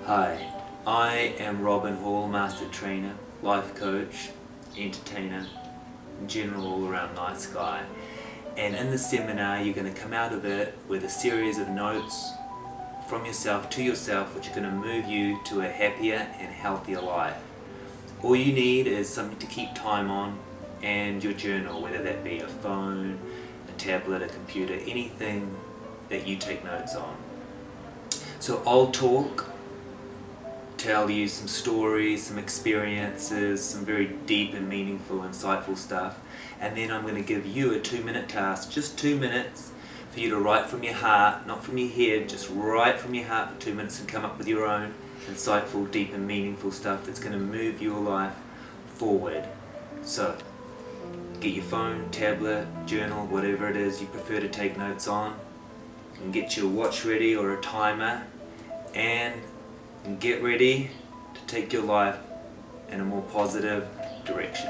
Hi, I am Robin Hall, Master Trainer, Life Coach, Entertainer, general all-around nice guy. And in the seminar you're going to come out of it with a series of notes from yourself to yourself which are going to move you to a happier and healthier life. All you need is something to keep time on and your journal, whether that be a phone, a tablet, a computer, anything that you take notes on. So I'll talk, tell you some stories, some experiences, some very deep and meaningful, insightful stuff, and then I'm going to give you a 2-minute task, just 2 minutes, for you to write from your heart, not from your head, just write from your heart for 2 minutes and come up with your own insightful, deep and meaningful stuff that's going to move your life forward. So, get your phone, tablet, journal, whatever it is you prefer to take notes on, and get your watch ready or a timer, and get ready to take your life in a more positive direction.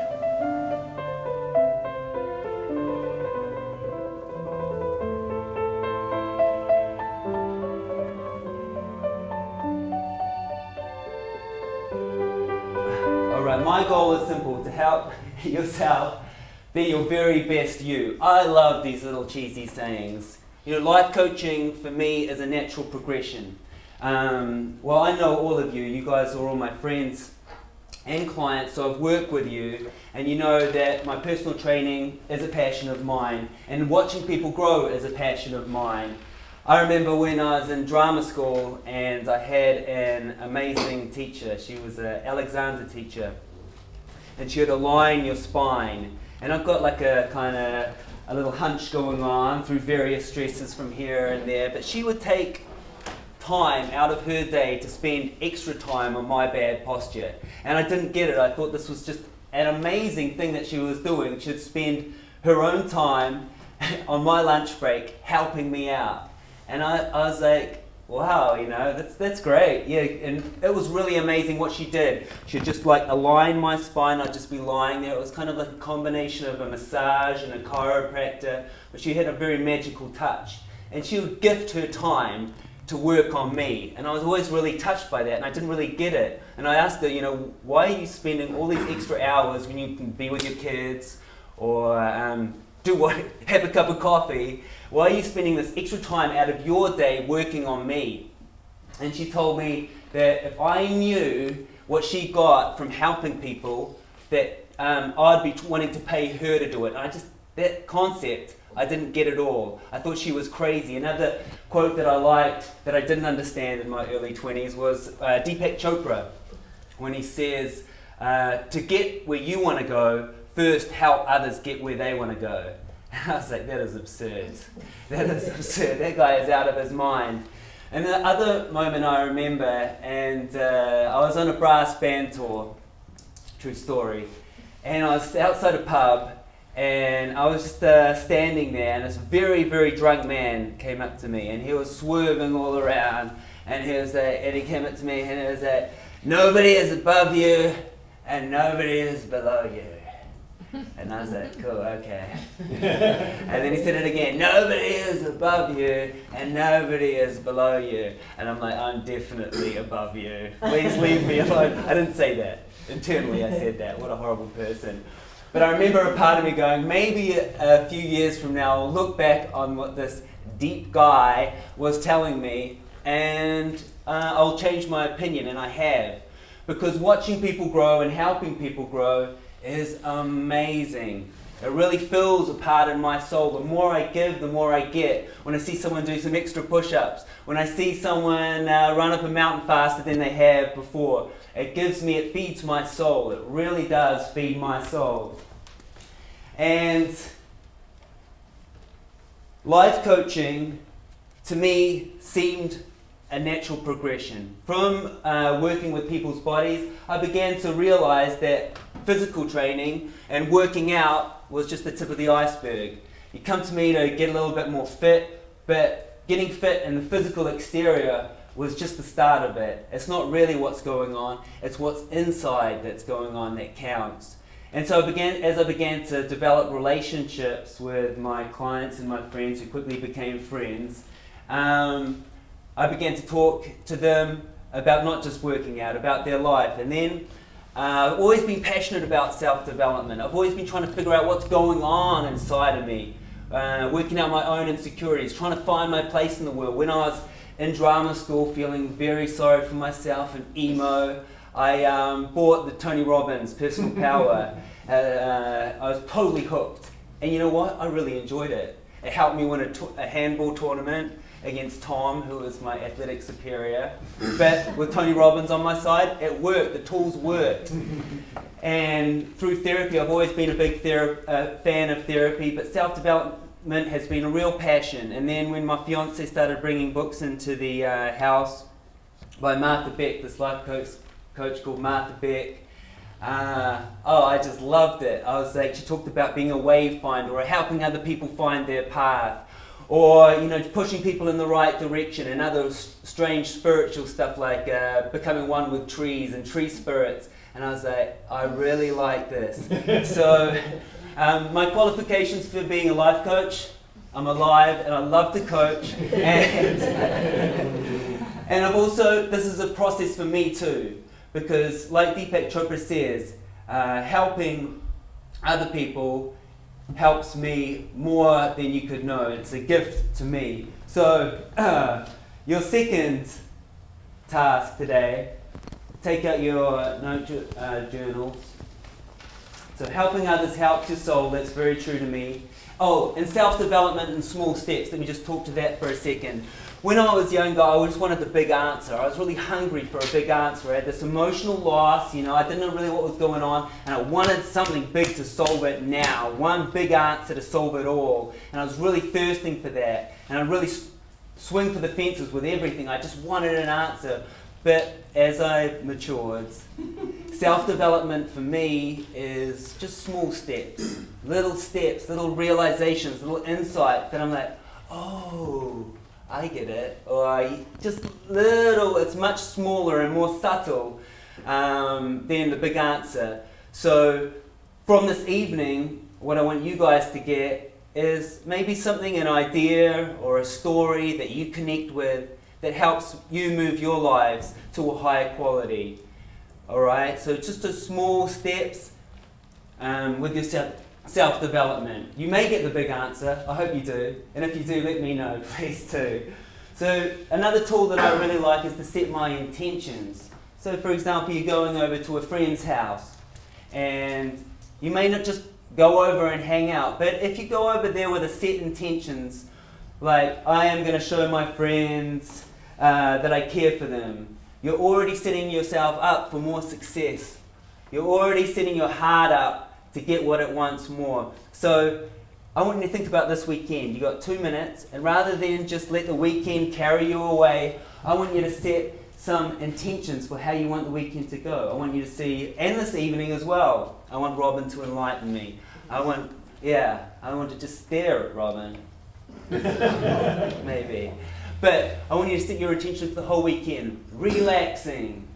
Alright, my goal is simple, to help yourself be your very best you. I love these little cheesy sayings. You know, life coaching for me is a natural progression. Well, I know all of you. You guys are all my friends and clients, so I've worked with you, and you know that my personal training is a passion of mine, and watching people grow is a passion of mine. I remember when I was in drama school and I had an amazing teacher. She was an Alexander teacher, and she would align your spine. And I've got like a kind of a little hunch going on through various stresses from here and there, but she would take time out of her day to spend extra time on my bad posture. And I didn't get it. I thought this was just an amazing thing that she was doing. She'd spend her own time on my lunch break helping me out. And I was like, wow, you know, that's great. Yeah, and it was really amazing what she did. She'd just like align my spine. I'd just be lying there. It was kind of like a combination of a massage and a chiropractor, but she had a very magical touch. And she would gift her time to work on me, and I was always really touched by that, and I didn't really get it. And I asked her, you know, why are you spending all these extra hours when you can be with your kids or have a cup of coffee? Why are you spending this extra time out of your day working on me? And she told me that if I knew what she got from helping people, that I'd be wanting to pay her to do it. And that concept, I didn't get it all. I thought she was crazy. Another quote that I liked that I didn't understand in my early 20s was Deepak Chopra, when he says, to get where you want to go, first help others get where they want to go. And I was like, that is absurd. That is absurd. That guy is out of his mind. And the other moment I remember, and I was on a brass band tour, true story, and I was outside a pub, and I was just standing there, and this very, very drunk man came up to me, and he was swerving all around, and he came up to me, and he was like, nobody is above you, and nobody is below you. And I was like, cool, okay. And then he said it again, nobody is above you, and nobody is below you. And I'm like, I'm definitely above you. Please leave me alone. I didn't say that. Internally I said that. What a horrible person. But I remember a part of me going, maybe a few years from now I'll look back on what this deep guy was telling me, and I'll change my opinion, and I have. Because watching people grow and helping people grow is amazing. It really fills a part in my soul. The more I give, the more I get. When I see someone do some extra push-ups, when I see someone run up a mountain faster than they have before, it feeds my soul. It really does feed my soul. And life coaching, to me, seemed a natural progression. From working with people's bodies, I began to realize that physical training and working out was just the tip of the iceberg. You come to me to get a little bit more fit, but getting fit in the physical exterior was just the start of it. It's not really what's going on, it's what's inside that's going on that counts. And so as I began to develop relationships with my clients and my friends who quickly became friends, I began to talk to them about not just working out, about their life. And then I've always been passionate about self-development. I've always been trying to figure out what's going on inside of me, working out my own insecurities, trying to find my place in the world. When I was in drama school, feeling very sorry for myself and emo, I bought the Tony Robbins Personal Power. I was totally hooked. And you know what? I really enjoyed it. It helped me win a handball tournament against Tom, who was my athletic superior. But with Tony Robbins on my side, it worked. The tools worked. And through therapy, I've always been a big fan of therapy, but self-development has been a real passion. And then when my fiance started bringing books into the house by Martha Beck, this life coach called Martha Beck, I just loved it. I was like, she talked about being a wayfinder or helping other people find their path, or pushing people in the right direction, and other strange spiritual stuff like becoming one with trees and tree spirits. And I was like, I really like this. So my qualifications for being a life coach: I'm alive and I love to coach, and I've also, this is a process for me too, because like Deepak Chopra says, helping other people helps me more than you could know. It's a gift to me. So your second task today, take out your note journals. So helping others helps your soul. That's very true to me. Oh, and self-development in small steps. Let me just talk to that for a second. When I was younger, I just wanted the big answer. I was really hungry for a big answer. I had this emotional loss, I didn't know really what was going on, and I wanted something big to solve it now. One big answer to solve it all. And I was really thirsting for that. And I really swing for the fences with everything. I just wanted an answer. But as I matured, self-development for me is just small steps, little realizations, little insights that I'm like, oh, I get it, or just little, it's much smaller and more subtle than the big answer. So from this evening, what I want you guys to get is maybe something, an idea or a story that you connect with that helps you move your lives to a higher quality. Alright, so just a small steps with your self-development. You may get the big answer, I hope you do, and if you do, let me know, please do. So another tool that I really like is to set my intentions. So for example, you're going over to a friend's house, and you may not just go over and hang out, but if you go over there with a set intentions, like I am going to show my friends that I care for them, you're already setting yourself up for more success. You're already setting your heart up to get what it wants more. So I want you to think about this weekend. You got 2 minutes, and rather than just let the weekend carry you away, I want you to set some intentions for how you want the weekend to go. I want you to see, and this evening as well, I want Robin to enlighten me. I want to just stare at Robin. Maybe. But I want you to set your intention for the whole weekend. Relaxing.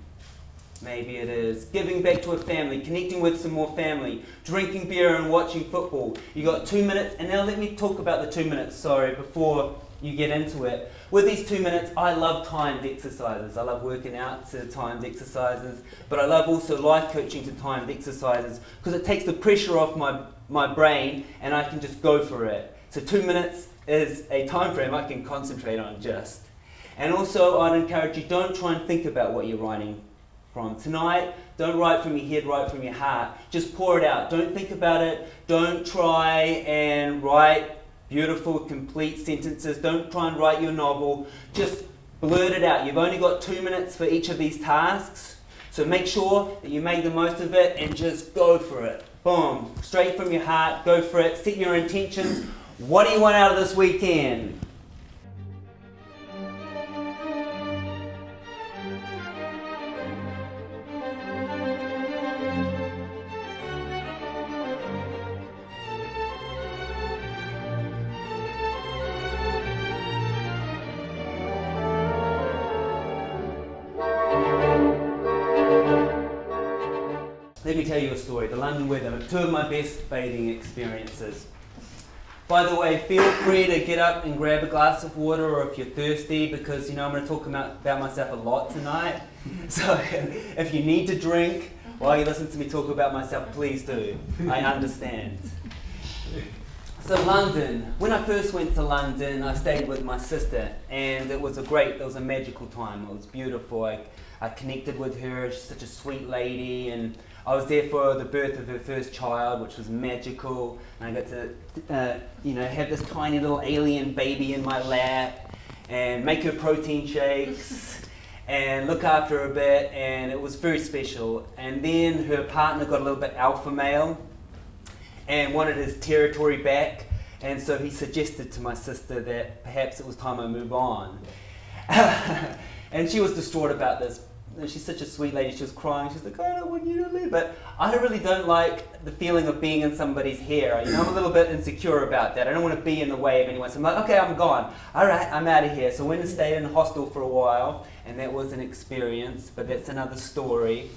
Maybe it is giving back to a family, connecting with some more family, drinking beer and watching football. You got 2 minutes, and now let me talk about the 2 minutes, before you get into it. With these 2 minutes, I love timed exercises. I love working out to timed exercises, but I love also life coaching to timed exercises because it takes the pressure off my brain and I can just go for it. So 2 minutes is a time frame I can concentrate on just. And also I'd encourage you, don't try and think about what you're writing from tonight. Don't write from your head, write from your heart. Just pour it out. Don't think about it. Don't try and write beautiful, complete sentences. Don't try and write your novel. Just blurt it out. You've only got 2 minutes for each of these tasks. So make sure that you make the most of it and just go for it. Boom. Straight from your heart. Go for it. Set your intentions. What do you want out of this weekend? Let me tell you a story. The London weather, 2 of my best bathing experiences. By the way, feel free to get up and grab a glass of water, or if you're thirsty, because I'm going to talk about myself a lot tonight. So if you need to drink while you listen to me talk about myself, please do. I understand. So London. When I first went to London, I stayed with my sister, and it was a magical time. It was beautiful. I connected with her. She's such a sweet lady, and I was there for the birth of her first child, which was magical. And I got to, have this tiny little alien baby in my lap, and make her protein shakes, and look after her a bit, and it was very special. And then her partner got a little bit alpha male, and wanted his territory back, and so he suggested to my sister that perhaps it was time I move on. And she was distraught about this. She's such a sweet lady. She was crying. She's like, I don't want you to leave. But I really don't like the feeling of being in somebody's hair. I'm a little bit insecure about that. I don't want to be in the way of anyone. So I'm like, okay, I'm gone. All right, I'm out of here. So I went and stayed in a hostel for a while, and that was an experience, but that's another story.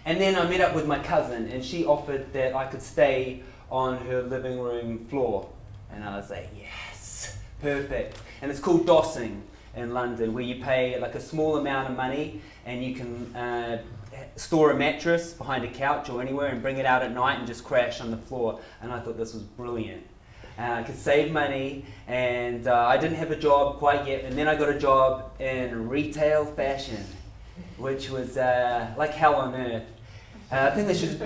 And then I met up with my cousin, and she offered that I could stay on her living room floor. And I was like, yes, perfect. And it's called dossing in London, where you pay like a small amount of money, and you can store a mattress behind a couch or anywhere and bring it out at night and just crash on the floor. And I thought this was brilliant. I could save money, and I didn't have a job quite yet, and then I got a job in retail fashion, which was like hell on earth. I think they should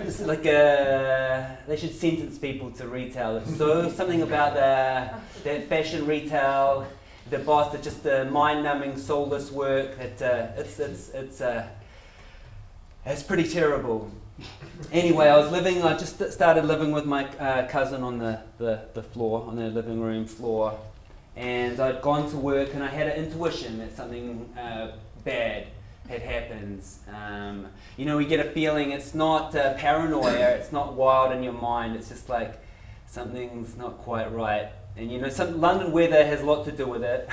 sentence people to retail. So something about that fashion retail, the boss, that just the mind-numbing, soulless work. That it's pretty terrible. Anyway, I just started living with my cousin on the floor, on the living room floor, and I'd gone to work, and I had an intuition that something bad had happened. We get a feeling. It's not paranoia, it's not wild in your mind, it's just like something's not quite right. And some London weather has a lot to do with it.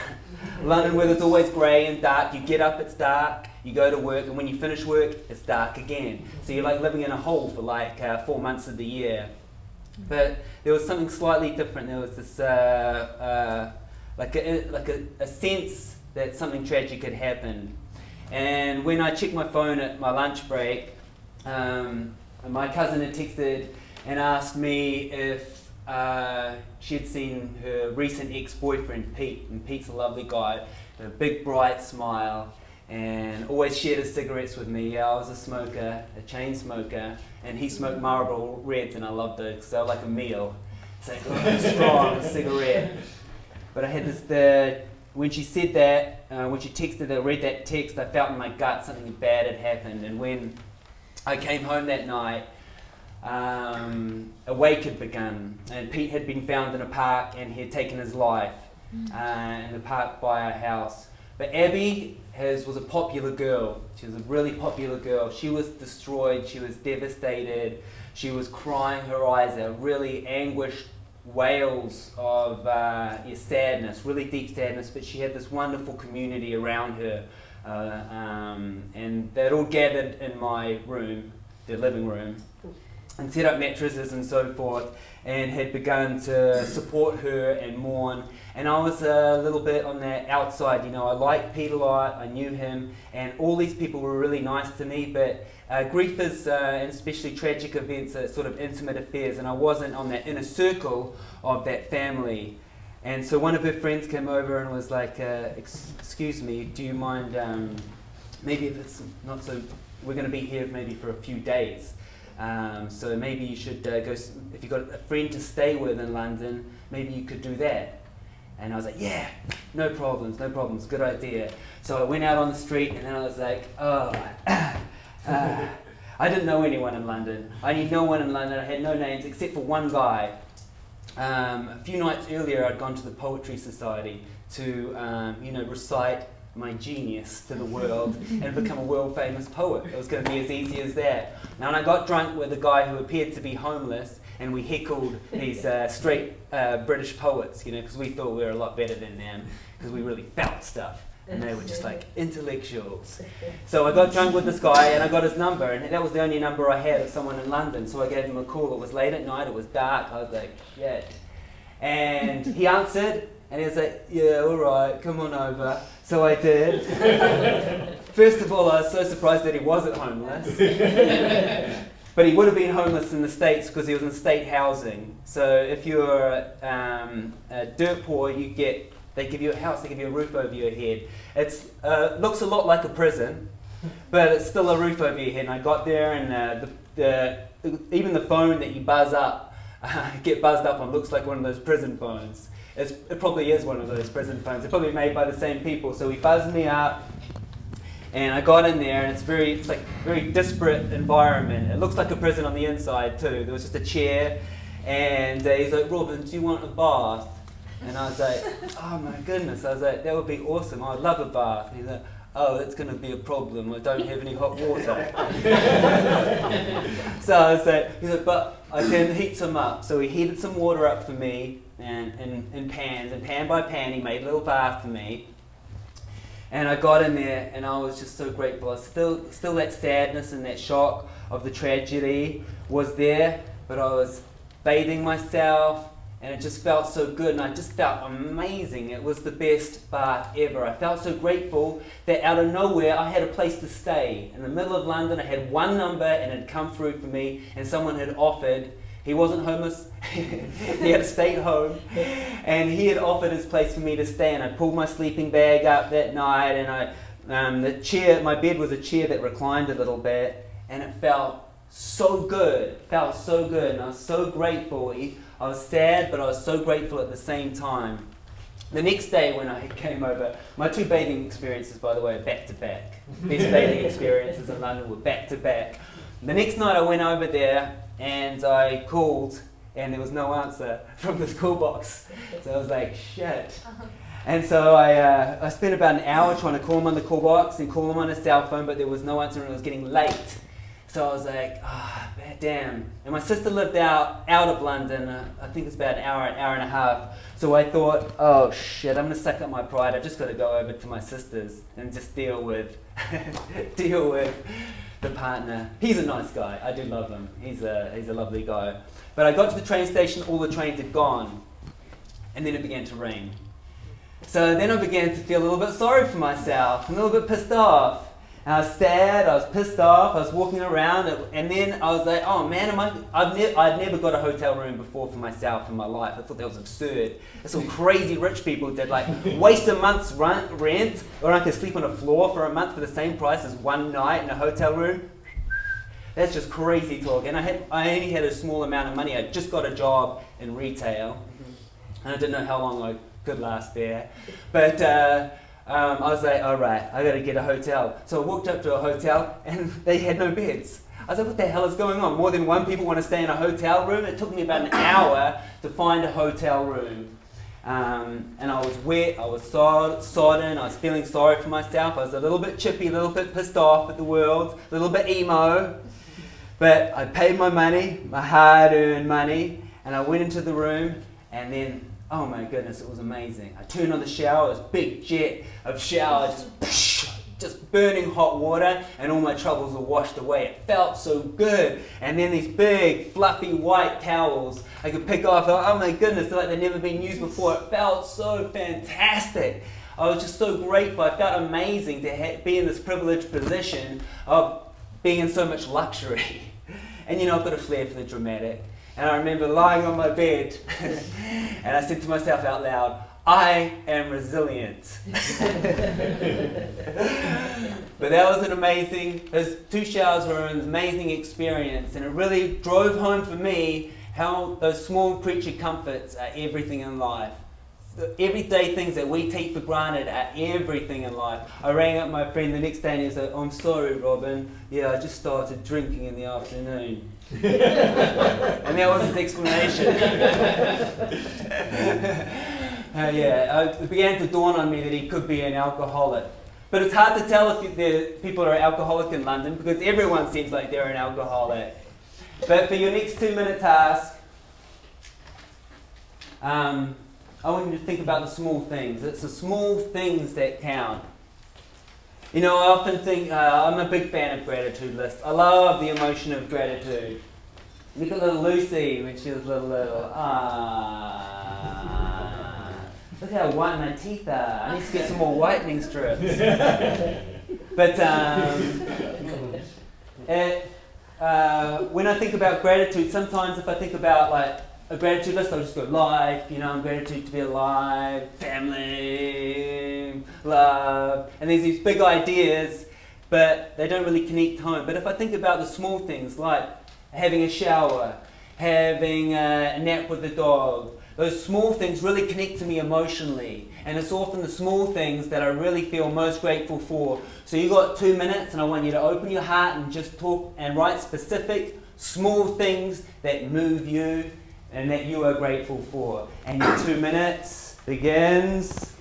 London weather's always grey and dark. You get up, it's dark, you go to work, and when you finish work, it's dark again. So you're like living in a hole for like 4 months of the year. But there was something slightly different. There was this like a sense that something tragic had happened. And when I checked my phone at my lunch break, my cousin had texted and asked me if she had seen her recent ex-boyfriend, Pete. And Pete's a lovely guy, a big bright smile, and always shared his cigarettes with me. Yeah, I was a smoker, a chain smoker, and he smoked Marlboro Reds, and I loved it, because they were like a meal. It's like a strong cigarette. But I had this, when she said that, when she texted, I read that text, I felt in my gut something bad had happened. And when I came home that night, a wake had begun, and Pete had been found in a park, and he had taken his life in the park by our house. But Abby was a popular girl. She was a really popular girl. She was destroyed. She was devastated. She was crying her eyes out, really anguished wails of sadness, really deep sadness. But she had this wonderful community around her, and they'd all gathered in my room, the living room, and set up mattresses and so forth, and had begun to support her and mourn. And I was a little bit on the outside. I liked Pete a lot, I knew him, and all these people were really nice to me, but grief is, and especially tragic events, are sort of intimate affairs, and I wasn't on that inner circle of that family. And so one of her friends came over and was like, excuse me, do you mind, maybe if it's not so, we're going to be here maybe for a few days. So maybe you should go, if you've got a friend to stay with in London, maybe you could do that. And I was like, yeah, no problems, good idea. So I went out on the street, and then I was like, oh, I didn't know anyone in London. I knew no one in London. I had no names except for one guy. A few nights earlier, I'd gone to the Poetry Society to, recite my genius to the world and become a world-famous poet. It was going to be as easy as that. Now, when I got drunk with a guy who appeared to be homeless, and we heckled these straight British poets, because we thought we were a lot better than them, because we really felt stuff, and they were just like intellectuals. So I got drunk with this guy, and I got his number, and that was the only number I had of someone in London, so I gave him a call. It was late at night, it was dark, I was like, shit. And he answered, and he was like, yeah, all right, come on over. So I did. First of all, I was so surprised that he wasn't homeless. But he would have been homeless in the States because he was in state housing. So if you're dirt poor, they give you a house, they give you a roof over your head. It looks a lot like a prison, but it's still a roof over your head. And I got there, and even the phone that you buzz up, get buzzed up on, looks like one of those prison phones. It probably is one of those prison phones. They're probably made by the same people. So he buzzed me up, and I got in there, and it's like a very disparate environment. It looks like a prison on the inside too. There was just a chair, and he's like, Robin, do you want a bath? And I was like, oh my goodness. I was like, that would be awesome. I'd love a bath. And he's like, oh, that's going to be a problem. I don't have any hot water. So I was like, he's like, but I can heat some up. So he heated some water up for me in pans, and pan by pan he made a little bath for me. And I got in there, and I was just so grateful. I was still that sadness and that shock of the tragedy was there, but I was bathing myself, and it just felt so good, and I just felt amazing. It was the best bath ever. I felt so grateful that out of nowhere I had a place to stay. In the middle of London, I had one number, and it had come through for me, and someone had offered. He wasn't homeless, he had a state home, and he had offered his place for me to stay, and I pulled my sleeping bag up that night, and my bed was a chair that reclined a little bit, and it felt so good, and I was so grateful. I was sad, but I was so grateful at the same time. The next day when I came over, my two bathing experiences, by the way, are back to back. Best bathing experiences in London were back to back. The next night I went over there, and I called, and there was no answer from this call box. So I was like, shit. And so I spent about an hour trying to call him on the call box and call him on his cell phone, but there was no answer, and it was getting late. So I was like, damn. And my sister lived out of London. I think it's about an hour and a half. So I thought, oh shit, I'm gonna suck up my pride. I've just got to go over to my sister's and just deal with the partner. He's a nice guy. I do love him. He's a lovely guy. But I got to the train station. All the trains had gone, and then it began to rain. So then I began to feel a little bit sorry for myself, a little bit pissed off. And I was sad, I was pissed off, I was walking around, and then I was like, oh man, I'd never got a hotel room before for myself in my life. I thought that was absurd. That's what crazy rich people did, like waste a month's rent, or I could sleep on a floor for a month for the same price as one night in a hotel room. That's just crazy talk. And I only had a small amount of money. I just got a job in retail, and I didn't know how long I could last there. But I was like, all right, I got to get a hotel. So I walked up to a hotel, and they had no beds. I was like, what the hell is going on? More than one people want to stay in a hotel room? It took me about an hour to find a hotel room. And I was wet, I was sodden, I was feeling sorry for myself. I was a little bit chippy, a little bit pissed off at the world, a little bit emo. But I paid my money, my hard-earned money, and I went into the room, and then, oh my goodness, it was amazing. I turned on the shower, this big jet of shower, just burning hot water, and all my troubles were washed away. It felt so good. And then these big, fluffy white towels I could pick off. Oh my goodness, they're like they'd never been used before. It felt so fantastic. I was just so grateful. I felt amazing to be in this privileged position of being in so much luxury. And you know, I've got a flair for the dramatic. And I remember lying on my bed, and I said to myself out loud, I am resilient. But that was an amazing, those 2 showers were an amazing experience, and it really drove home for me how those small creature comforts are everything in life. The everyday things that we take for granted are everything in life. I rang up my friend the next day and he said, I'm sorry, Robin. Yeah, I just started drinking in the afternoon. And that was his explanation. It began to dawn on me that he could be an alcoholic. But it's hard to tell if people are alcoholic in London because everyone seems like they're an alcoholic. But for your next 2-minute task, I want you to think about the small things. It's the small things that count. You know, I often think, I'm a big fan of gratitude lists. I love the emotion of gratitude. Look at little Lucy when she was little. Look how white my teeth are. I need to get some more whitening strips. But when I think about gratitude, sometimes if I think about like a gratitude list, I'll just go life, you know, I'm gratitude to be alive, family, love, and there's these big ideas, but they don't really connect home. But if I think about the small things like having a shower, having a nap with the dog, those small things really connect to me emotionally, and it's often the small things that I really feel most grateful for. So you got 2 minutes, and I want you to open your heart and just talk and write specific small things that move you and that you are grateful for. And your 2 minutes begins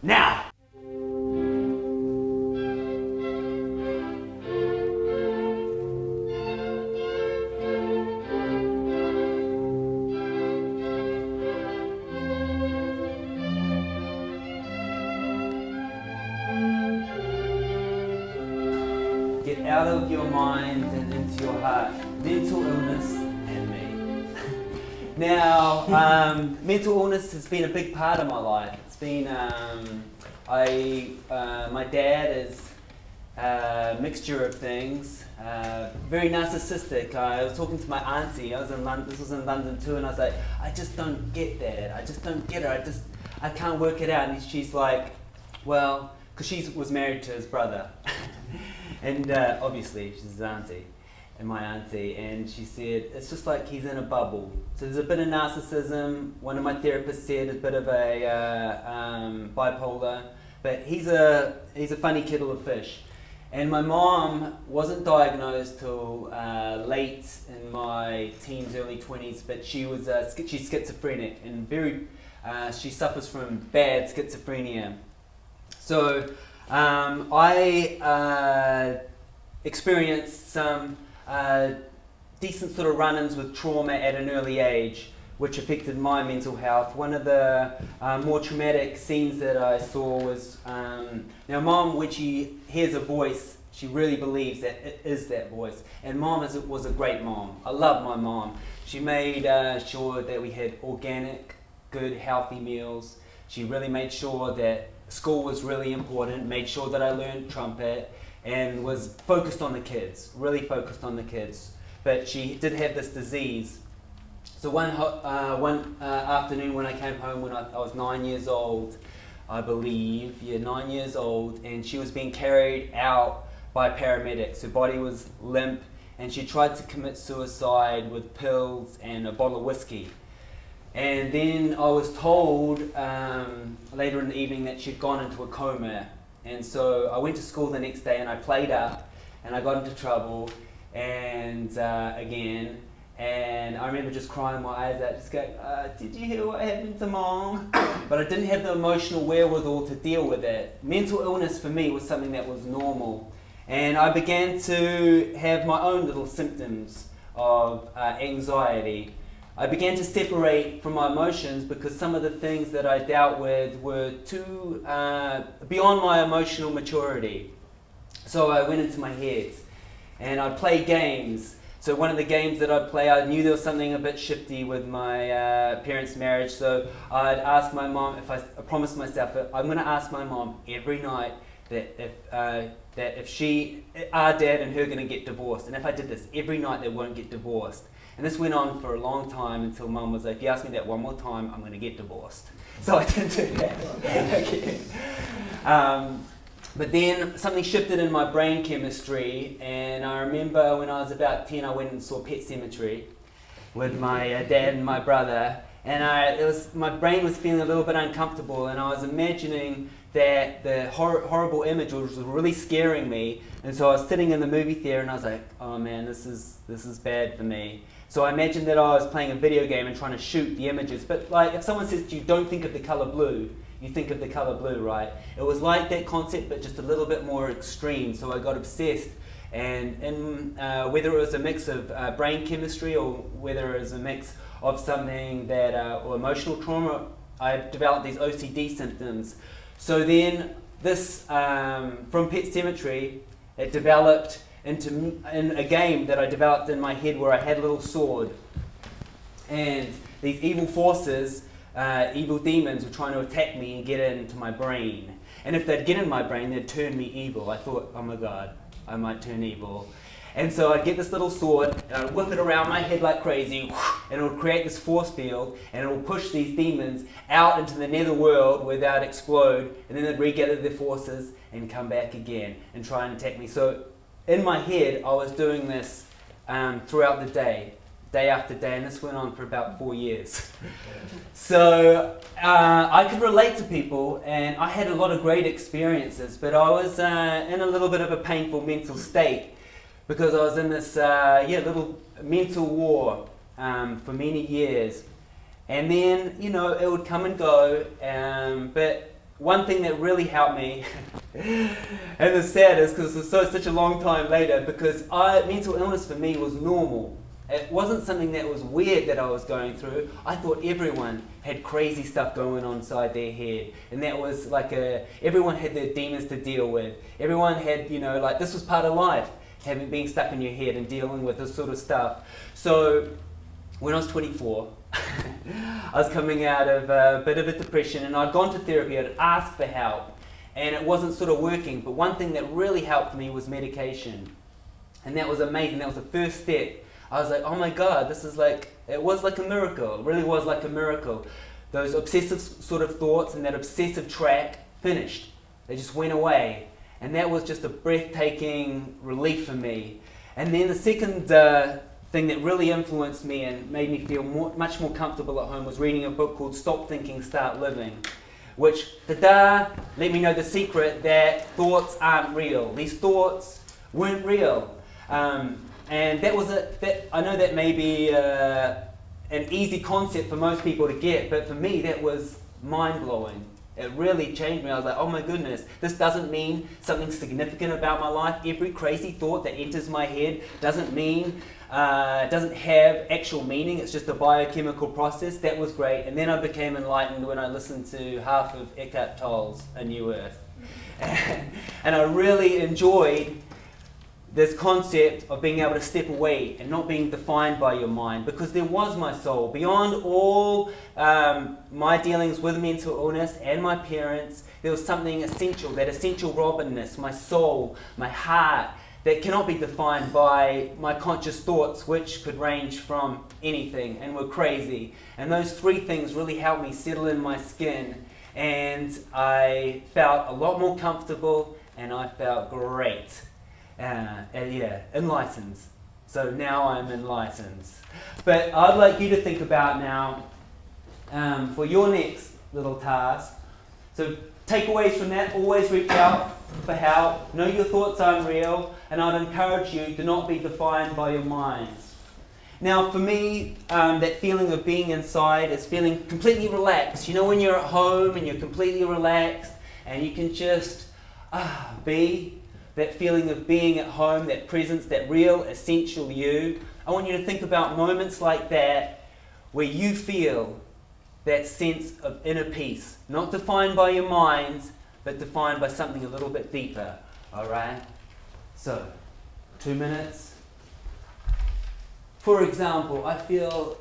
now. Get out of your mind and into your heart. Mental illness and me. Now, mental illness has been a big part of my life. It's been, my dad is a mixture of things. Very narcissistic. I was talking to my auntie. I was in London. This was in London too, and I was like, I just don't get that. I just don't get it. I can't work it out. And she's like, well, because she was married to his brother. And obviously she's his auntie, and my auntie, and she said, it's just like he's in a bubble. So there's a bit of narcissism. One of my therapists said a bit of a bipolar, but he's a funny kettle of fish. And my mom wasn't diagnosed till late in my teens, early 20s, but she was she's schizophrenic, and she suffers from bad schizophrenia. So I experienced some decent sort of run-ins with trauma at an early age, which affected my mental health. One of the more traumatic scenes that I saw was, now Mom, when she hears a voice, she really believes that it is that voice. And Mom was a great mom. I love my mom. She made sure that we had organic, good, healthy meals. She really made sure that school was really important, made sure that I learned trumpet, and was focused on the kids, really focused on the kids. But she did have this disease. So one afternoon when I came home when I was 9 years old, I believe, 9 years old, and she was being carried out by paramedics. Her body was limp, and she tried to commit suicide with pills and a bottle of whiskey. And then I was told later in the evening that she'd gone into a coma. And so I went to school the next day and I played up and I got into trouble and again. And I remember just crying my eyes out, just going, did you hear what happened to Mom? But I didn't have the emotional wherewithal to deal with it. Mental illness for me was something that was normal. And I began to have my own little symptoms of anxiety. I began to separate from my emotions because some of the things that I dealt with were too beyond my emotional maturity. So I went into my head and I'd play games. So one of the games that I'd play, I knew there was something a bit shifty with my parents' marriage. So I'd ask my mom, I promised myself that I'm going to ask my mom every night that if our dad and her are going to get divorced. And if I did this every night, they won't get divorced. And this went on for a long time until Mum was like, if you ask me that one more time, I'm going to get divorced. So I didn't do that. Okay. But then something shifted in my brain chemistry, and I remember when I was about 10, I went and saw Pet Sematary with my dad and my brother, and my brain was feeling a little bit uncomfortable, and I was imagining that the horrible image was really scaring me, and so I was sitting in the movie theater and I was like, oh man, this is bad for me. So I imagined that I was playing a video game and trying to shoot the images, but like if someone says to you, don't think of the color blue, you think of the color blue, right? It was like that concept, but just a little bit more extreme, so I got obsessed. And whether it was a mix of brain chemistry or whether it was a mix of something that, or emotional trauma, I developed these OCD symptoms. So then this, from Pet Sematary, it developed in a game that I developed in my head where I had a little sword. And these evil forces, evil demons were trying to attack me and get into my brain. And if they'd get in my brain, they'd turn me evil. I thought, oh my God, I might turn evil. And so I'd get this little sword, and I'd whip it around my head like crazy, and it would create this force field, and it would push these demons out into the nether world where they'd explode, and then they'd regather their forces and come back again and try and attack me. So in my head, I was doing this throughout the day after day, and this went on for about 4 years. So I could relate to people, and I had a lot of great experiences, but I was in a little bit of a painful mental state, because I was in this little mental war for many years. And then, you know, it would come and go, but one thing that really helped me, and the saddest, because it was such a long time later, because mental illness for me was normal. It wasn't something that was weird that I was going through. I thought everyone had crazy stuff going on inside their head, and that was like everyone had their demons to deal with. Everyone had, you know, like this was part of life, being stuck in your head and dealing with this sort of stuff. So when I was 24, I was coming out of a bit of a depression, and I'd gone to therapy. I'd asked for help, and it wasn't sort of working. But one thing that really helped me was medication, and that was amazing. That was the first step. I was like, oh my God, this is like, it was like a miracle. It really was like a miracle. Those obsessive sort of thoughts and that obsessive track finished. They just went away. And that was just a breathtaking relief for me. And then the second thing that really influenced me and made me feel much more comfortable at home was reading a book called Stop Thinking, Start Living, which, let me know the secret that thoughts aren't real. These thoughts weren't real. And that was I know that may be an easy concept for most people to get, but for me that was mind-blowing. It really changed me. I was like, oh my goodness, this doesn't mean something significant about my life. Every crazy thought that enters my head doesn't have actual meaning. It's just a biochemical process. That was great. And then I became enlightened when I listened to half of Eckhart Tolle's A New Earth. And I really enjoyed this concept of being able to step away and not being defined by your mind, because there was my soul. Beyond all my dealings with mental illness and my parents, there was something essential, that essential Robinness, my soul, my heart, that cannot be defined by my conscious thoughts, which could range from anything and were crazy. And those three things really helped me settle in my skin, and I felt a lot more comfortable, and I felt great. Enlightened. So now I'm enlightened. But I'd like you to think about now, for your next little task, so takeaways from that: always reach out for help, know your thoughts aren't real, and I'd encourage you to not be defined by your minds. Now for me, that feeling of being inside is feeling completely relaxed. You know, when you're at home and you're completely relaxed and you can just be. That feeling of being at home, that presence, that real, essential you. I want you to think about moments like that where you feel that sense of inner peace, not defined by your mind, but defined by something a little bit deeper. All right? So, 2 minutes. For example, I feel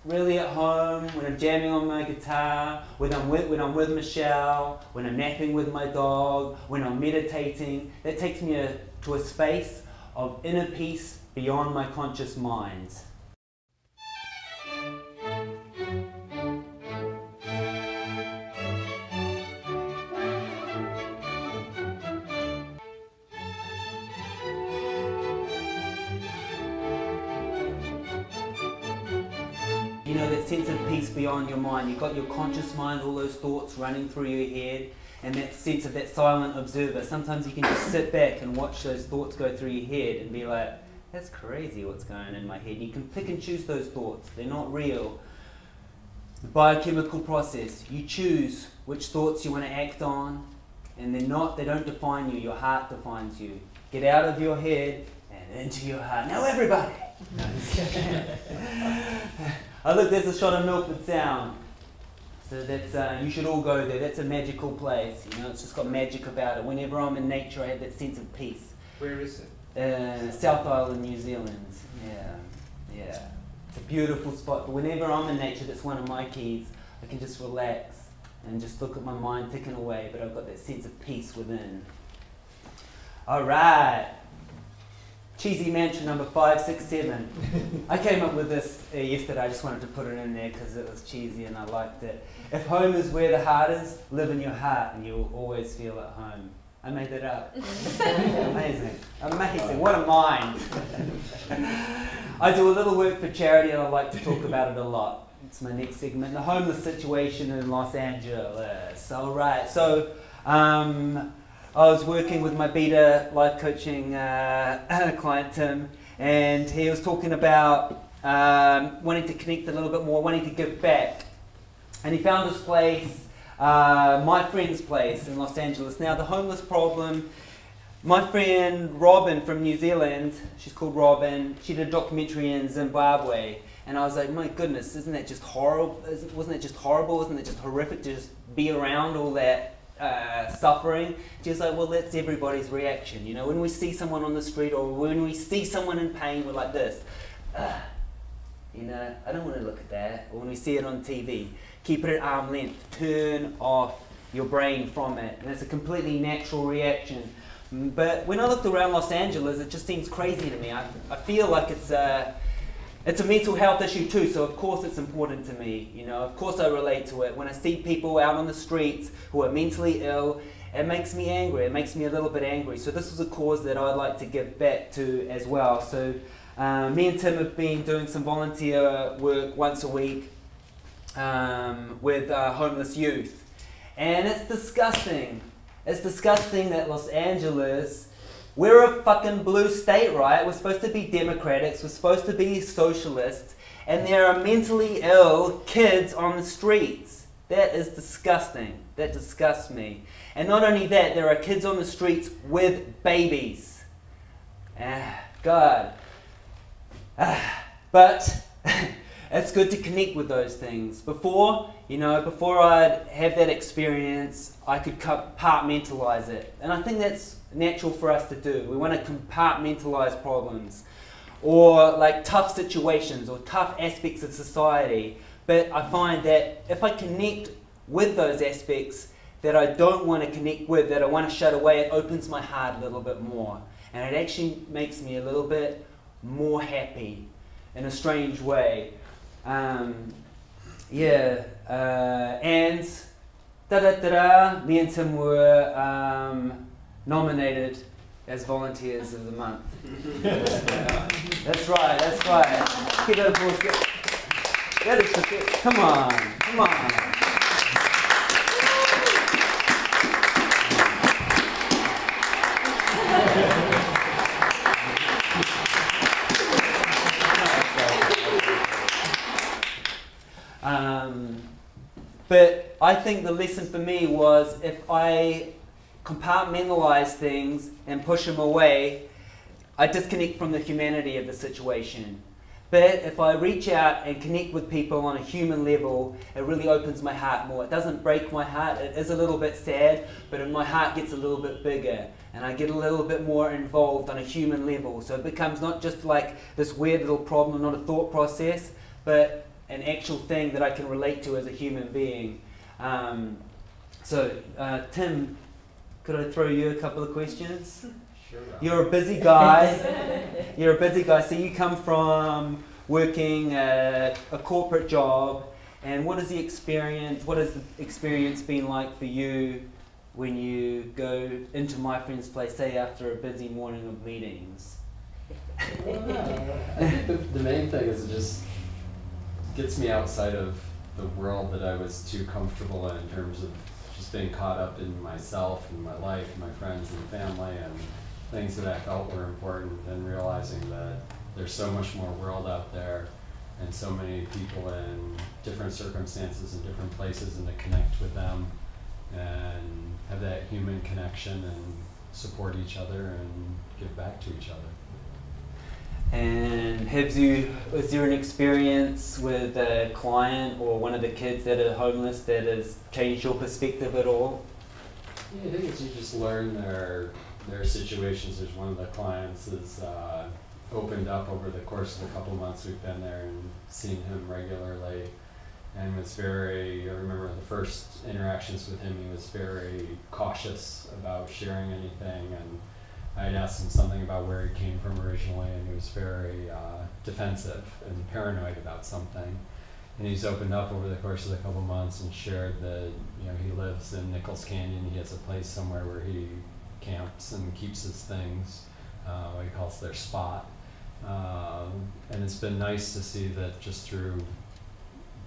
really at home when I'm jamming on my guitar, when I'm with Michelle, when I'm napping with my dog, when I'm meditating. That takes me to a space of inner peace beyond my conscious mind. You know, that sense of peace beyond your mind. You've got your conscious mind, all those thoughts running through your head, and that sense of that silent observer. Sometimes you can just sit back and watch those thoughts go through your head and be like, that's crazy what's going on in my head. You can pick and choose those thoughts. They're not real. The biochemical process. You choose which thoughts you want to act on, and they don't define you. Your heart defines you. Get out of your head and into your heart. Now everybody! No, oh look, there's a shot of Milford Sound. So that's, you should all go there. That's a magical place. You know, it's just got magic about it. Whenever I'm in nature, I have that sense of peace. Where is it? South Island, New Zealand. Yeah. It's a beautiful spot, but whenever I'm in nature, that's one of my keys. I can just relax and just look at my mind ticking away, but I've got that sense of peace within. All right. Cheesy mantra number 5, 6, 7. I came up with this yesterday. I just wanted to put it in there because it was cheesy and I liked it. If home is where the heart is, live in your heart and you'll always feel at home. I made that up. Amazing. Amazing. What a mind. I do a little work for charity and I like to talk about it a lot. It's my next segment. The homeless situation in Los Angeles. All right. So, I was working with my beta life coaching client, Tim, and he was talking about wanting to connect a little bit more, wanting to give back. And he found this place, my friend's place in Los Angeles. Now, the homeless problem, my friend Robin from New Zealand, she's called Robin, she did a documentary in Zimbabwe. And I was like, my goodness, isn't that just horrible? Wasn't it just horrible? Wasn't it just horrific to just be around all that suffering? Just like, well, that's everybody's reaction. You know, when we see someone on the street or when we see someone in pain, we're like this. You know, I don't want to look at that. Or when we see it on TV, keep it at arm's length. Turn off your brain from it. And it's a completely natural reaction. But when I looked around Los Angeles, it just seems crazy to me. I feel like it's a mental health issue too, so of course it's important to me. You know, of course I relate to it. When I see people out on the streets who are mentally ill, it makes me angry. It makes me a little bit angry. So this was a cause that I'd like to give back to as well. So me and Tim have been doing some volunteer work once a week with homeless youth. And it's disgusting. It's disgusting that Los Angeles, we're a fucking blue state, right? We're supposed to be democrats, we're supposed to be socialists, and there are mentally ill kids on the streets. That is disgusting. That disgusts me. And not only that, there are kids on the streets with babies. God. But it's good to connect with those things. Before I'd have that experience, I could compartmentalize it. And I think that's natural for us to do. We want to compartmentalize problems or like tough situations or tough aspects of society. But I find that if I connect with those aspects that I don't want to connect with, that I want to shut away, it opens my heart a little bit more. And it actually makes me a little bit more happy in a strange way. And me and Tim were nominated as volunteers of the month. That's right, that's right. Give it a applause. That is the thing. Come on, come on. But I think the lesson for me was if I compartmentalize things and push them away, I disconnect from the humanity of the situation. But if I reach out and connect with people on a human level, it really opens my heart more. It doesn't break my heart. It is a little bit sad, but my heart gets a little bit bigger. And I get a little bit more involved on a human level. So it becomes not just like this weird little problem, not a thought process, but an actual thing that I can relate to as a human being. Tim, could I throw you a couple of questions? Sure. You're a busy guy. You're a busy guy. So you come from working a corporate job, and what has the experience been like for you when you go into my friend's place, say after a busy morning of meetings? I think the main thing is it just gets me outside of the world that I was too comfortable in terms of just being caught up in myself and my life and my friends and family and things that I felt were important, and realizing that there's so much more world out there and so many people in different circumstances and different places, and to connect with them and have that human connection and support each other and give back to each other. And was there an experience with a client or one of the kids that are homeless that has changed your perspective at all? Yeah, I think it's you just learn their situations. There's one of the clients is opened up over the course of the couple months we've been there and seen him regularly. And was very, I remember the first interactions with him, he was very cautious about sharing anything. And I had asked him something about where he came from originally, and he was very defensive and paranoid about something. And he's opened up over the course of the couple months and shared that, you know, he lives in Nichols Canyon. He has a place somewhere where he camps and keeps his things, what he calls their spot. And it's been nice to see that just through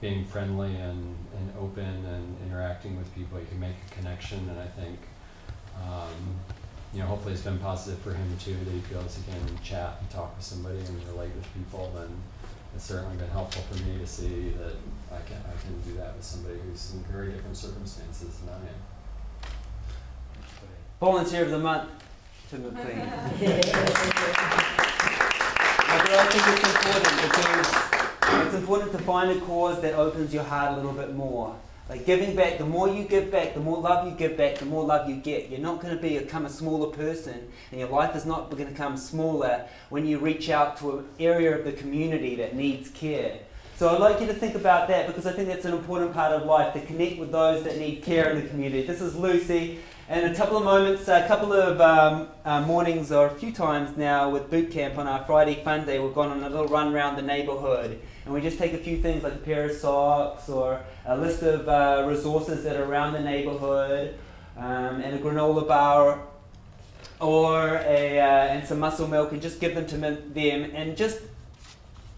being friendly and open and interacting with people, you can make a connection. And I think, you know, hopefully it's been positive for him too, that he feels he can chat and talk with somebody and relate with people. And it's certainly been helpful for me to see that I can do that with somebody who's in very different circumstances than I am. Volunteer of the month, Tim McLean. But I think it's important because it's important to find a cause that opens your heart a little bit more. Like giving back, the more you give back, the more love you give back, the more love you get. You're not going to become a smaller person, and your life is not going to become smaller when you reach out to an area of the community that needs care. So I'd like you to think about that, because I think that's an important part of life, to connect with those that need care in the community. This is Lucy, and a couple of moments, a couple of mornings or a few times now with boot camp on our Friday fun day, we've gone on a little run around the neighbourhood, and we just take a few things like a pair of socks or a list of resources that are around the neighbourhood, and a granola bar or and some muscle milk, and just give them to them, and just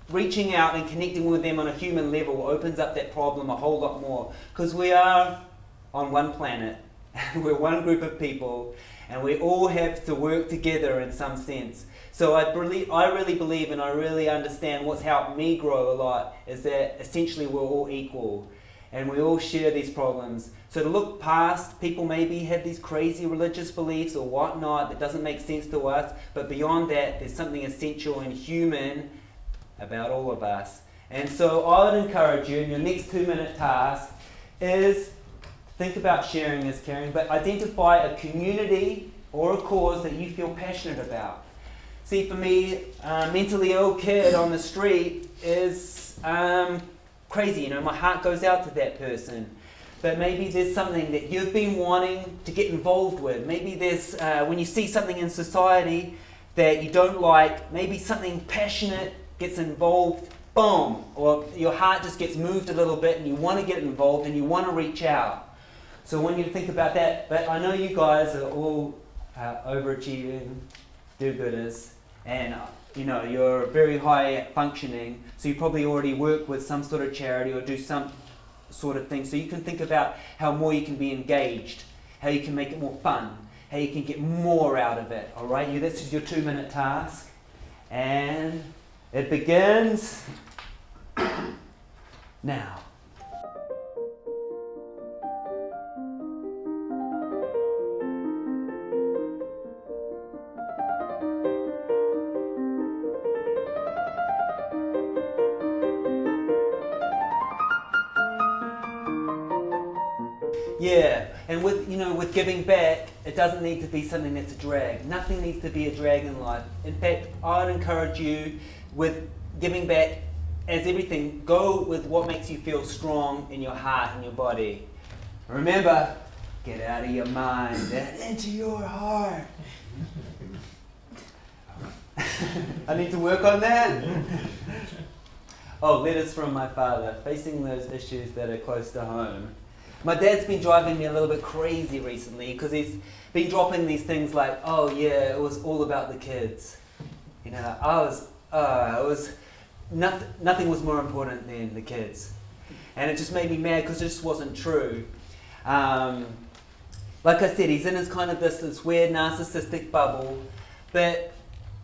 reaching out and connecting with them on a human level opens up that problem a whole lot more, because we are on one planet, we're one group of people, and we all have to work together in some sense. So I really believe, and I really understand what's helped me grow a lot, is that essentially we're all equal and we all share these problems. So to look past, people maybe have these crazy religious beliefs or whatnot that doesn't make sense to us, but beyond that there's something essential and human about all of us. And so I would encourage you, in your next 2-minute task is think about sharing as caring, but identify a community or a cause that you feel passionate about. See, for me, a mentally ill kid on the street is crazy. You know, my heart goes out to that person. But maybe there's something that you've been wanting to get involved with. Maybe there's, when you see something in society that you don't like, maybe something passionate gets involved, boom, or your heart just gets moved a little bit and you want to get involved and you want to reach out. So I want you to think about that. But I know you guys are all overachieving do-gooders, and you know, you're very high functioning, so you probably already work with some sort of charity or do some sort of thing. So you can think about how more you can be engaged, how you can make it more fun, how you can get more out of it. All right, this is your 2-minute task, and it begins now. Yeah, and with giving back, it doesn't need to be something that's a drag. Nothing needs to be a drag in life. In fact, I'd encourage you with giving back as everything, go with what makes you feel strong in your heart and your body. Remember, get out of your mind and into your heart. I need to work on that. Oh, letters from my father, facing those issues that are close to home. My dad's been driving me a little bit crazy recently because he's been dropping these things like, oh yeah, it was all about the kids. You know, nothing was more important than the kids. And it just made me mad because it just wasn't true. Like I said, he's in his kind of this weird narcissistic bubble, but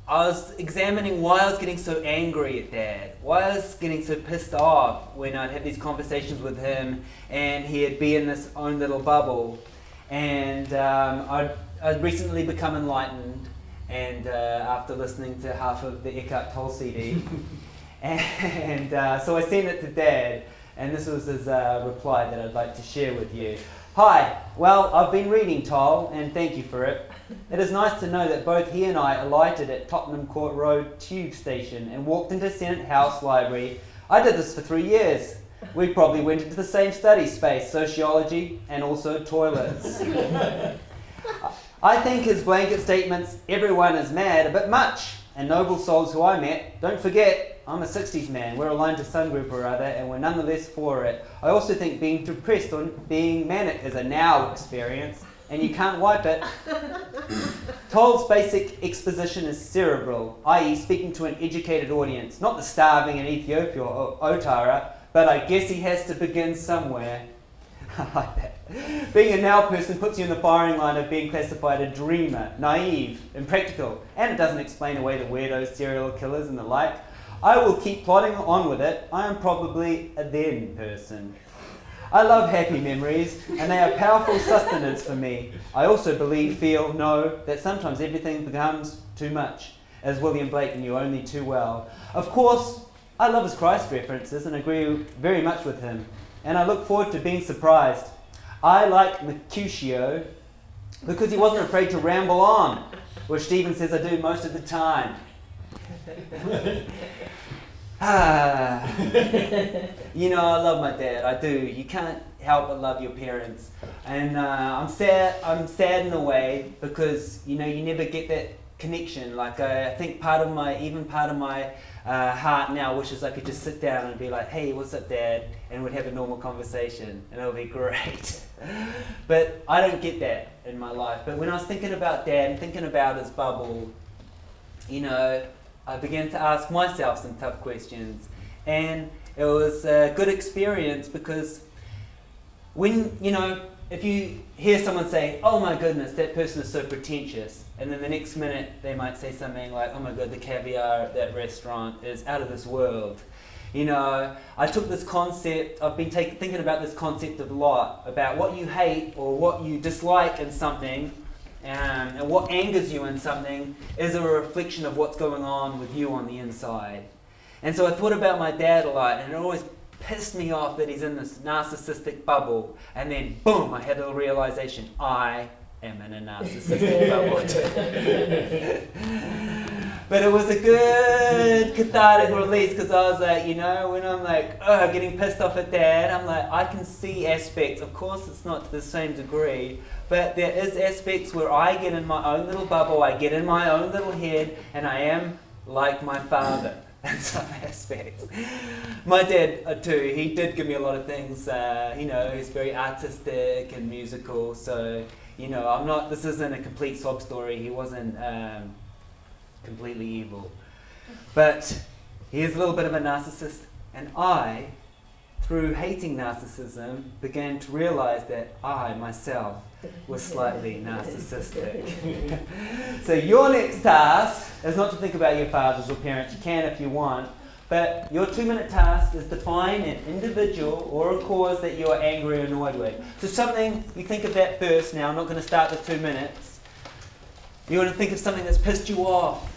I was examining why I was getting so angry at Dad, why I was getting so pissed off when I'd have these conversations with him and he'd be in this own little bubble. And I'd recently become enlightened, and after listening to half of the Eckhart Tolle CD. So I sent it to Dad, and this was his reply that I'd like to share with you. Hi, well, I've been reading Toll, and thank you for it. It is nice to know that both he and I alighted at Tottenham Court Road Tube Station and walked into Senate House Library. I did this for 3 years. We probably went into the same study space, sociology, and also toilets. I think his blanket statements, everyone is mad, a bit much. And noble souls who I met, don't forget, I'm a 60s man. We're aligned to some group or other, and we're nonetheless for it. I also think being depressed or being manic is a now experience, and you can't wipe it. Toll's basic exposition is cerebral, i.e. speaking to an educated audience, not the starving in Ethiopia or Otara, but I guess he has to begin somewhere. I like that. Being a now person puts you in the firing line of being classified a dreamer, naive, impractical, and it doesn't explain away the weirdos, serial killers and the like. I will keep plodding on with it. I am probably a then person. I love happy memories, and they are powerful sustenance for me. I also believe, feel, know that sometimes everything becomes too much, as William Blake knew only too well. Of course, I love his Christ references and agree very much with him, and I look forward to being surprised. I like Mercutio because he wasn't afraid to ramble on, which Stephen says I do most of the time. You know, I love my dad. I do. You can't help but love your parents, and I'm sad in a way because you know you never get that connection. Like I think part of my heart now wishes I could just sit down and be like, hey, what's up, Dad? And we'd have a normal conversation, and it would be great. But I don't get that in my life. But when I was thinking about Dad and thinking about his bubble, you know, I began to ask myself some tough questions. And it was a good experience because when, you know, if you hear someone say, oh my goodness, that person is so pretentious, and then the next minute they might say something like, oh my god, the caviar at that restaurant is out of this world. You know, I took this concept, I've been thinking about this concept a lot, about what you hate or what you dislike in something, and what angers you in something is a reflection of what's going on with you on the inside. And so I thought about my dad a lot, and it always pissed me off that he's in this narcissistic bubble, and then boom, I had a realization, I am in a narcissistic bubble too. But it was a good cathartic release because I was like, you know, when I'm like, oh, getting pissed off at Dad, I'm like, I can see aspects, of course it's not to the same degree, but there is aspects where I get in my own little bubble, I get in my own little head, and I am like my father. In some aspects. My dad too, he did give me a lot of things, you know, he's very artistic and musical, so, you know, this isn't a complete sob story, he wasn't completely evil. But he is a little bit of a narcissist, and I, through hating narcissism, began to realize that I, myself, was slightly narcissistic. So your next task is not to think about your fathers or parents. You can if you want, but your 2-minute task is to find an individual or a cause that you are angry or annoyed with. So something, you think of that first now, I'm not going to start the 2 minutes. You want to think of something that's pissed you off.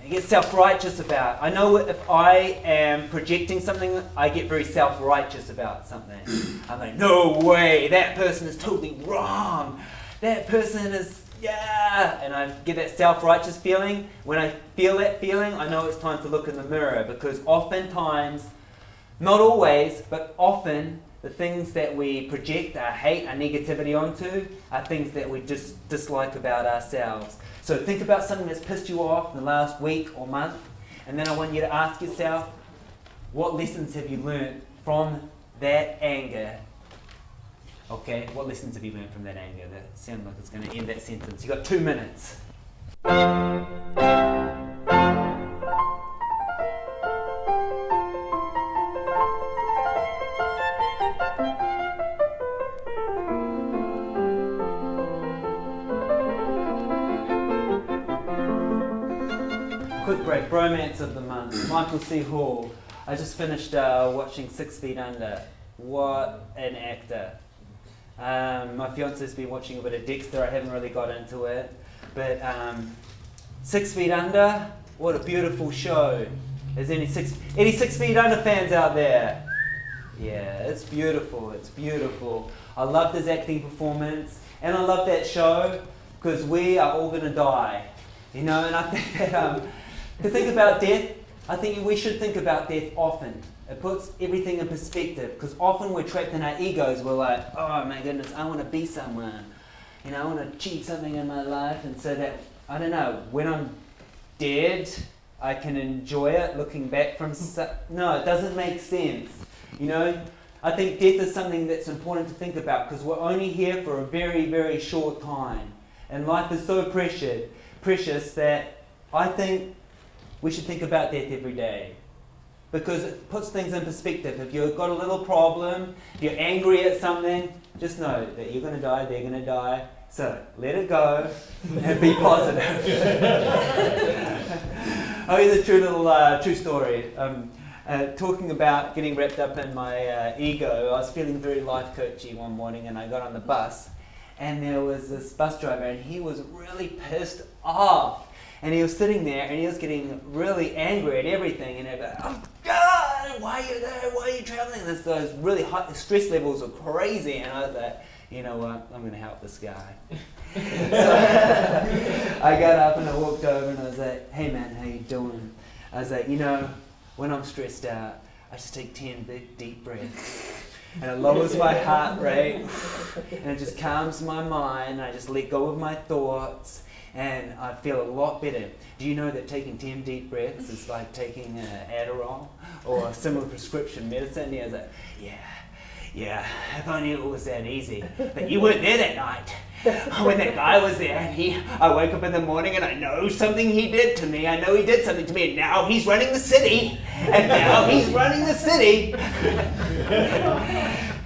You get self-righteous about. I know if I am projecting something, I get very self-righteous about something. I'm like, no way, that person is totally wrong. That person is, yeah. And I get that self-righteous feeling. When I feel that feeling, I know it's time to look in the mirror because oftentimes, not always, but often, the things that we project our hate, our negativity onto are things that we just dislike about ourselves. So think about something that's pissed you off in the last week or month, and then I want you to ask yourself, what lessons have you learned from that anger? Okay, what lessons have you learned from that anger? That sounds like it's going to end that sentence. You've got 2 minutes. Quick break, bromance of the month, Michael C. Hall. I just finished watching 6 Feet Under. What an actor. My fiance's been watching a bit of Dexter, I haven't really got into it. But 6 Feet Under, what a beautiful show. Is there any 6 Feet Under fans out there? Yeah, it's beautiful, it's beautiful. I loved his acting performance, and I love that show, because we are all going to die. You know, and I think that to think about death, I think we should think about death often. It puts everything in perspective, because often we're trapped in our egos. We're like, oh my goodness, I want to be someone. You know, I want to achieve something in my life, and so that, I don't know, when I'm dead, I can enjoy it looking back from... No, it doesn't make sense. You know, I think death is something that's important to think about, because we're only here for a very, very short time. And life is so precious that I think we should think about death every day. Because it puts things in perspective. If you've got a little problem, if you're angry at something, just know that you're going to die, they're going to die. So let it go and be positive. Oh, here's a true story. Talking about getting wrapped up in my ego, I was feeling very life coachy one morning, and I got on the bus, and there was this bus driver, and he was really pissed off. And he was sitting there, and he was getting really angry at everything, and he was like, oh God, why are you there? Why are you traveling? Those really high stress levels were crazy, and I was like, you know what, I'm going to help this guy. So I got up and I walked over and I was like, hey man, how you doing? I was like, you know, when I'm stressed out, I just take 10 big deep breaths. And it lowers my heart rate, and it just calms my mind, and I just let go of my thoughts, and I feel a lot better. Do you know that taking 10 deep breaths is like taking Adderall or a similar prescription medicine? And I was like, yeah, if only it was that easy. But you weren't there that night. When that guy was there, and I wake up in the morning and I know something he did to me. I know he did something to me, and now he's running the city. And now he's running the city.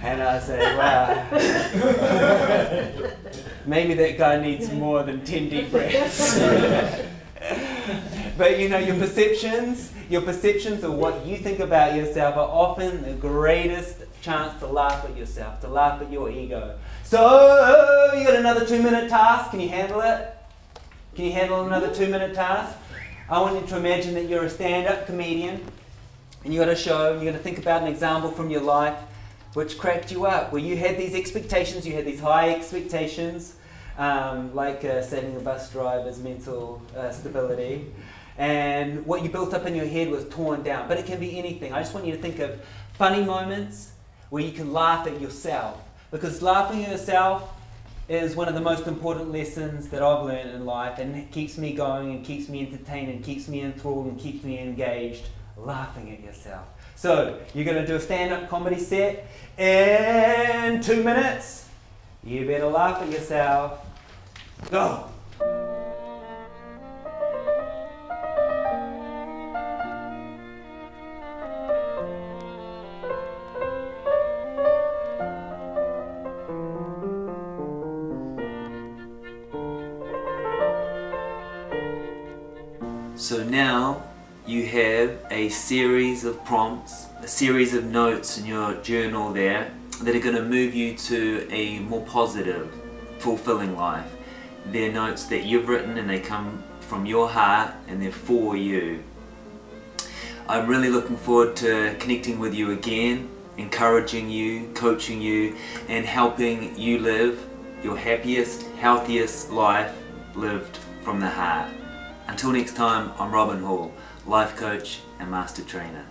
And I said, wow, maybe that guy needs more than 10 deep breaths. But you know, your perceptions of what you think about yourself are often the greatest chance to laugh at yourself, to laugh at your ego. So, you got another 2-minute task. Can you handle it? Can you handle another 2-minute task? I want you to imagine that you're a stand-up comedian, and you got a show, and you're going to think about an example from your life which cracked you up, where you had these expectations, you had these high expectations, like saving the bus driver's mental stability, and what you built up in your head was torn down. But it can be anything. I just want you to think of funny moments where you can laugh at yourself, because laughing at yourself is one of the most important lessons that I've learned in life, and it keeps me going and keeps me entertained and keeps me enthralled and keeps me engaged, laughing at yourself. So you're going to do a stand-up comedy set in 2 minutes. You better laugh at yourself. Go! So now you have a series of prompts, a series of notes in your journal there that are going to move you to a more positive, fulfilling life. They're notes that you've written, and they come from your heart, and they're for you. I'm really looking forward to connecting with you again, encouraging you, coaching you, and helping you live your happiest, healthiest life lived from the heart. Until next time, I'm Robin Hall, life coach and master trainer.